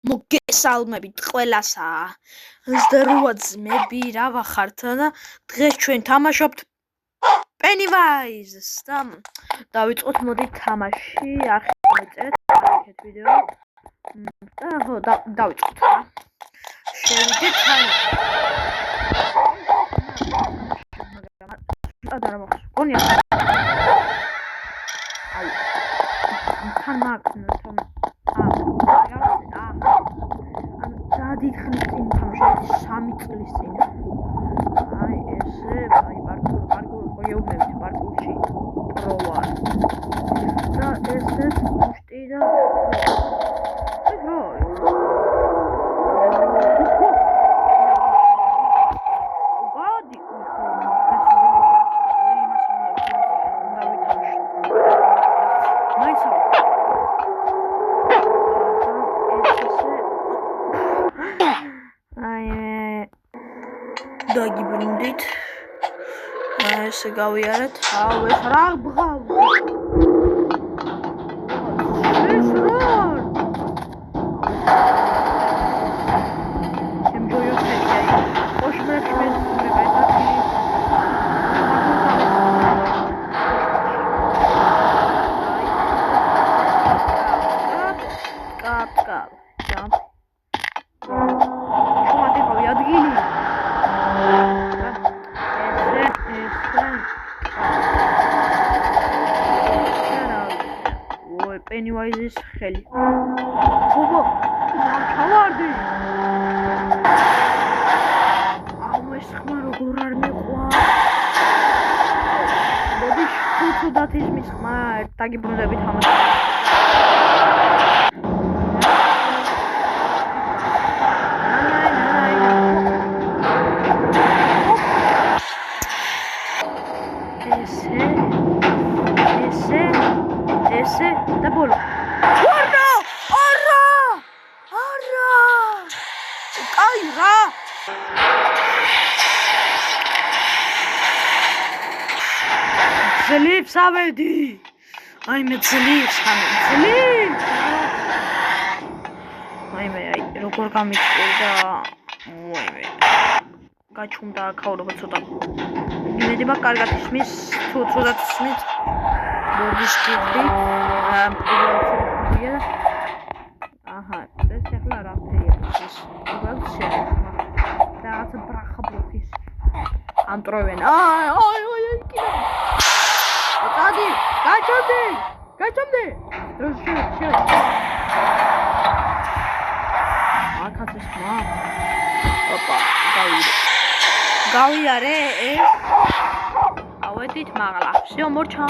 მოგესალმებით ყველასა. 28 ძმები რა ვახართ და დღეს ჩვენ თამაშობთ Pennywise და დავიწყოთ მოდით თამაში. არ ხერხეთ ახეთ ვიდეო. და ხო დავიწყოთ რა. შევიდეთ და რა მოხდა? გონია. აი. თან მაგნო Did something from 3 წლის წინ. აი ესე, აი პარკური ხოიობებით პარკურში პროვა. და ესე მუშტი და ეს რა? გადი დაგიბრუნდით. ესე გავიარეთ. აუ ეს რა ბღავ. ეს რა? შემჯოიო ხეთია. ოშმერშმენ მეგაიტაკი. კაპ. ჯამპ. შუათი ყავი ადგილი. Pennywise-ის ხელი. ბობო, ჩავარდი. აუ ეს ხმა როგორ არ მეყვა. მოდი შუცუდათ ისმის ხმა, დაგიბრუნდებით ამას. ესე და ბოლო. არა! კაი რა! ძლივს ავედი. აი მე ძლივს. აი როგორ გამიჭირდა. ვაიმე. გაჩუმდა ქაურობა ცოტა. იმედი მაქვს კარგად ისმის, თუ ცუდად ისმის. Богишкиды, Ага, ეს ახლა რა ფერია ის? უბრალოდ და ასე ბრახა ბლოქის. ამტროვენ. აი, კიდე. ოტადი, გაჩომდი. შე. აკაცეს მა. ოპა, გავიარე ეს. ავედით მაღლა. всё, მორჩა.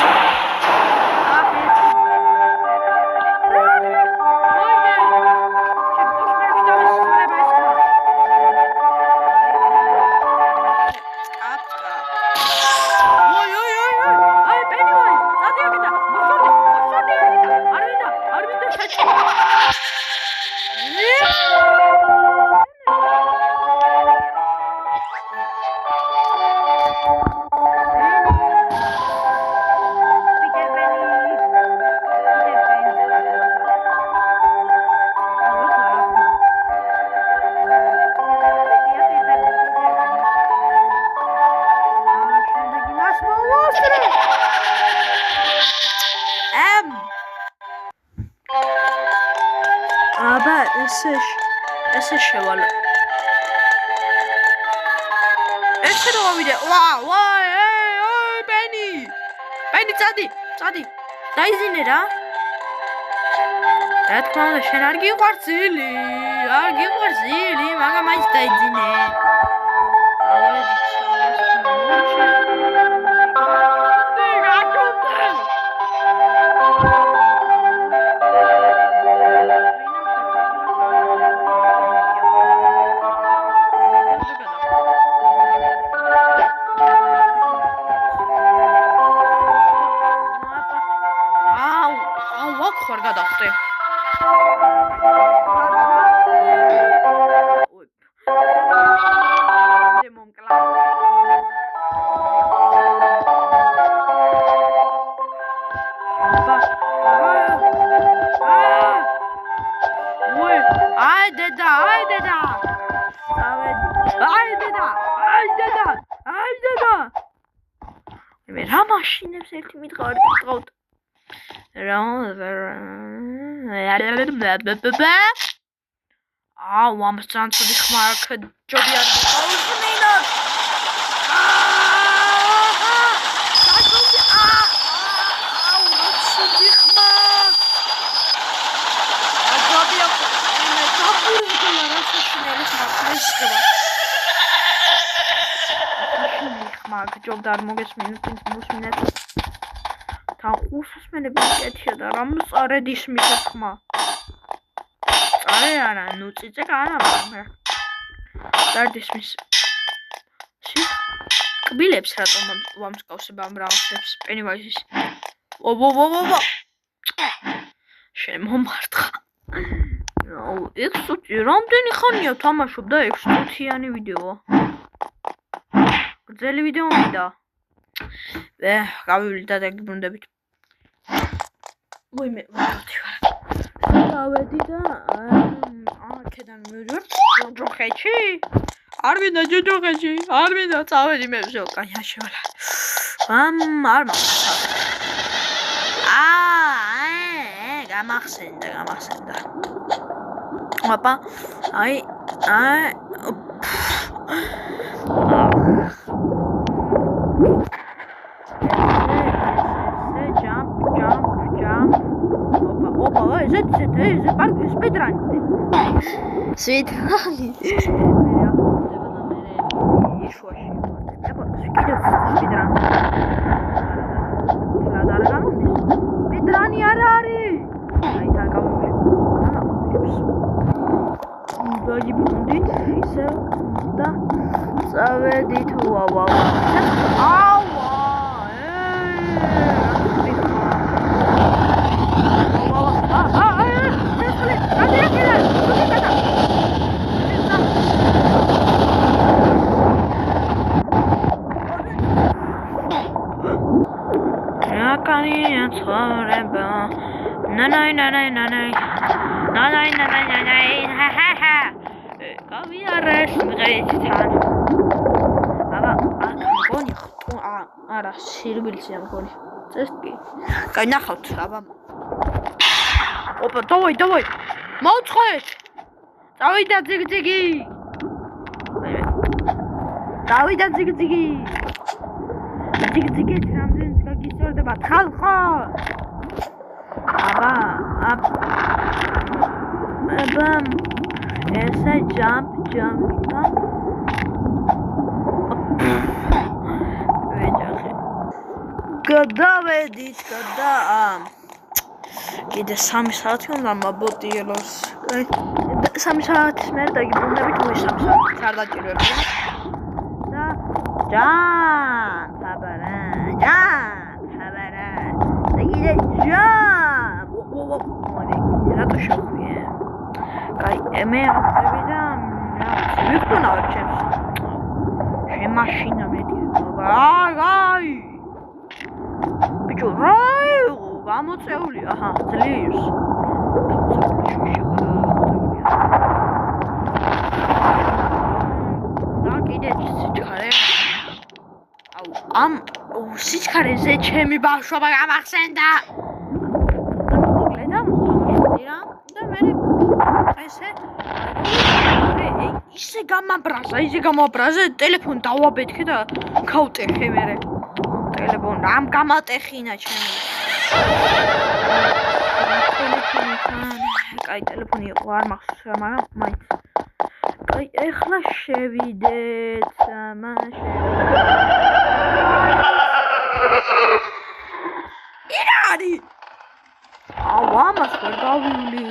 აბა ესე შევალ. ესე რომ ავიდე. აი, Penny, წადი. დაიზინე რა. რა თქმა უნდა, შენ არ გიყვარს ძილი, მაგრამ მაინც დაიძინე. ხوار გადახტე. აი დედა მე რა მაშინებს ერთი მითხარი გყავთ ამ სანცუდი ხმარ ჯობი არ გყავთ ჯობ და არ მოგესმინეთ მოსმინეთ და უსმენები კეთია და რამ წარედის მისეთ ხმა წარე არა ნუ წიწე არა წარდის მის კბილებს რატომ ვამსკავსებ ამ რაღაცებს პენივაიზის ო შემომარტყა ექსოტი რამდენი ხანია თამაშობ და 6-იანი ვიდეოა გრძელი ვიდეო მინდა გავივლით და დაგიბრუნდებით ვაიმე დავედი და აქედან მივიდივართ ჯოჯოხეთში არ მინდა ჯოჯოხეთში არ მინდა წავედი მე კაიაში ვარ არ მახსენდა გამახსენდა აპა აი ეს პარკი სპიდრანი შუაში აბა კიდევ სპიდრანი სპიდრანი არ არის აი და გავივლით ისე და წავედით ავა არა სირბილში ამ გონი წესკი კაი ნახავთ აბა ოპა დავай მოუწყეთ დავიდა ძიგძიგი ძიგძიგეთ რამდენიც გაგიწევდება ხალხო აბა ესა ჯამპ გადავედით კიდე 3 საათი უნდა მაბოტიელოს 3 საათის მერე დაგიბრუნდებით მოი 3 საათი არ დაჭირვებია და ჯამპ და კიდე ჯამპ რატო შევხვიე კაი მე აწევი და ვიხტუნავ ჩემს შემაშინა მეტი აი ბიჭო გამოწეული აჰა ძლიერს და კიდე სიჩქარე ამ სიჩქარეზე ჩემი ბავშვობა გამახსენდა მოგლედა მოხამაშობდი რა და მე ესე ისე გამაბრაზა ტელეფონი დავაბეთქე და გავტეხე მე ტელეფონი რამ გამატეხინა ჩემი კაი ტელეფონი იყო არ მახსოვს მაგრამ მაინც კაი ეხლა შევიდეთ ირარი ამას ვერ გავივლი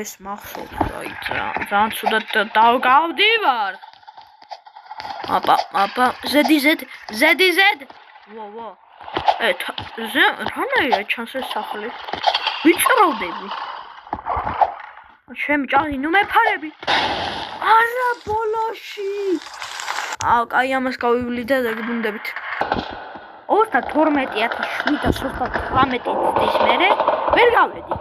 ეს მახსოვს აი ძალიან ცუდად გავდივარ აპა ზედი ვა რანაირად ჩანს ეს სახლი ვიწროვდები ჩემი ჭაღი ნუ მეფარები არა ბოლოში კაი ამას გავივლი და დაგიბრუნდებით 32718 წლის მერე ვერ გავედი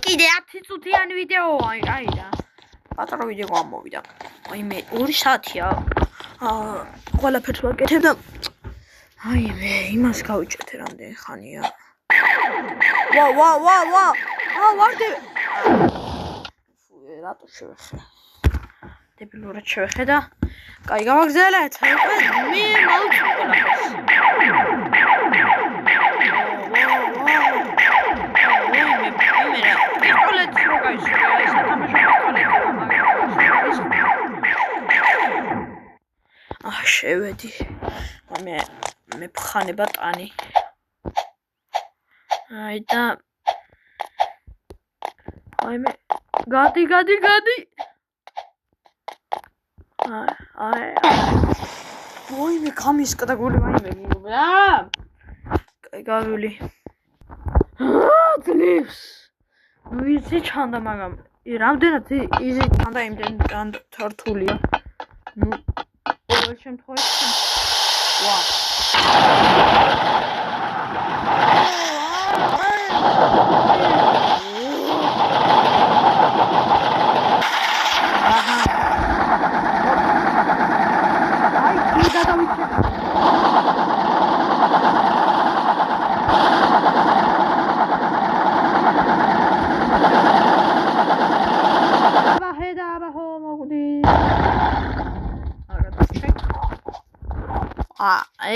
კიდე 10 წუთიანი ვიდეო, აი რა. პატარა ვიდეო გამოვიდა. აი მე 2 საათია. ყველაფერს ვაკეთებ და აი მე იმას გავიჭეთე რამდენი ხანია. ვა. ვარდი. რატო შევეხე? დებილურად შევეხე და კაი გავაგზავნეთ. მე მოვიწვი ყველაფერს. შევედი. მე ფხანება ტანი. აი და აი მე გადი. აი. ვაი მე გამისკდა გული ვაი მე გიგობია. კაი გავილი. ძლივს. ნუ ისი ჩანდა მაგრამ რამდენად ისი ჩანდა იმდენ თართულია. ნუ ყოველ შემთხვევაში ვა. აი კიდე დავიჭე.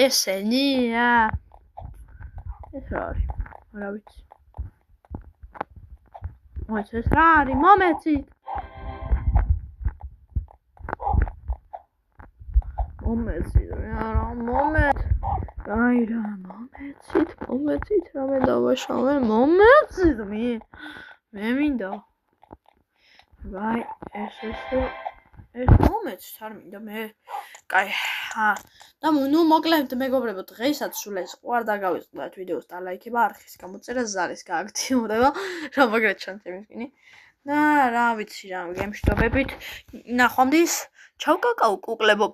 ესენია. ეს რა არის? რა ვიცი. ეს რა არის? მომეცით. აი რა მომეცით რამე დავაშავე მომეცით მე მინდა. აი ეს მომეცით არ მინდა მე. კაი და ნუ მოკლედ მეგობრებო დღესაც სულ ეს ყوار დაგავიწყდათ ვიდეოს და ლაიქება არხის გამოწერა ზარის გააქტიურება რა მოგეთ ჩანთემისკინი და რა ვიცი რა გემშვიდობებით ნახვამდის ჩავ კაკაო კუკლებო